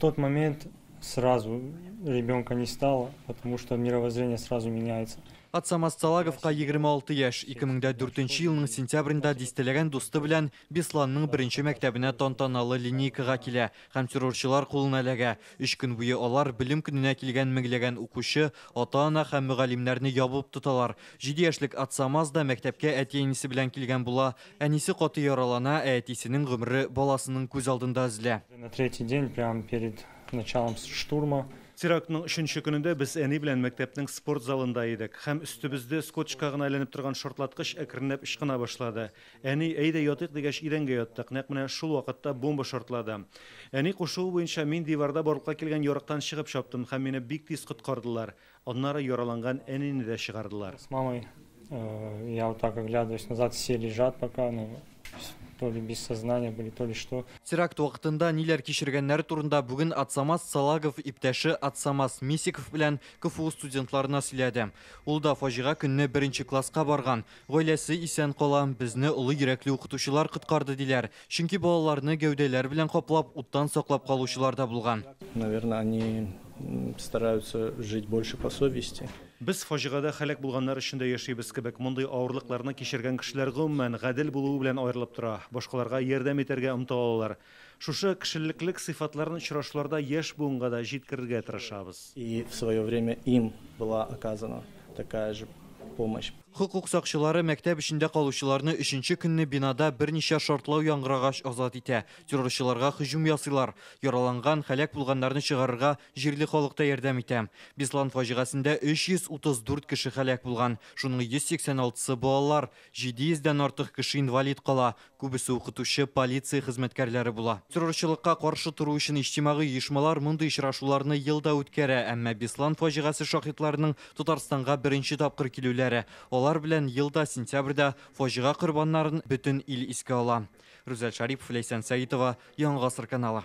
тот момент сразу ребенка не стало, потому что мировоззрение сразу меняется. Атсамас Салаговқа 26 яш, 2004 елның сентябрында дистелеген досты белән Бесланның беренче мәктәбенә тантаналы линейкага килә һәм террорчылар кулын эләгә. 3 көн буе алар белем көненә килгән меңләгән укучы, ата-ана һәм мөгаллимнәрне ябып тоталар. 7 яшьлек Атсамас да мәктәпкә әти-әнисе белән килгән була. Әнисе каты яралана, әтисенең гомере баласының күз алдында өзлә. На третий день, прямо перед началом штурма, Терактның 3-нче көнендә без әни белән мәктәпнең спорт залында идек. Һәм өстебездә скотчка гына әйләнеп торган шартлаткыч әкренләп ычкына башлады. Әни, әйдә ятыйк дигәч идәнгә яттык. Нәкъ менә шул вакытта бомба шартлады. Әни кушуы буенча мин диварда барлыкка килгән ярыктан чыгып чаптым һәм мине бик тиз коткардылар. Аннары яраланган әнине дә чыгардылар. с мамой я вот так оглядываюсь назад, все лежат пока, то ли без сознания были, то ли что. Теракт вакытында ниләр кичергәннәр турында бүген Атсамас Салагов иптәше Атсамас Мисиков белән КФУ студентларына сөйләде. Ул да фаҗига көнне 1-нче класска барган. Гаиләсе исән кала, безне улы йөрәкле укытучылар коткарды диләр. Чөнки балаларны гәүдәләр белән каплап, уттан саклап калучылар да булган. Наверное, они стараются жить больше по совести. Без фаҗигада һәлак булганнар өчен дә яшибез кебек, мондый авырлыкларны кичергән кешеләр гомумән гадел булуы белән аерылып тора. Башкаларга ярдәм итәргә омтылалар. Шушы кешелеклек сыйфатларын очрашуларда яшь буынга да җиткерергә тырышабыз. И в свое время им была оказана такая же помощь. Хукук сакчылары мәктәп эчендә калучыларны 3-нче көнне бинада берничә шартлау яңгырагач азат итә. Террорчыларга һөҗүм ясыйлар. Яраланган, һәлак булганнарны чыгарырга җирле халыкта ярдәм итә. Беслан фаҗигасендә 334 кеше һәлак булган. Шуның 186-сы балалар, 700-дән артык кеше инвалид кала. Күбесе укытучы, полиция хезмәткәрләре була. Террорчылыкка каршы туру өчен иҗтимагый оешмалар мондый очрашуларны елда үткәрә, әмма Беслан фаҗигасы шаһитларының Татарстанга беренче тапкыр килүләре. Алар белән елда сентябрьдә фаҗига корбаннарын бөтен ил искә ала. Рүзәл Шарипов, Ләйсән Сәгитова, Яңа Гасыр каналы.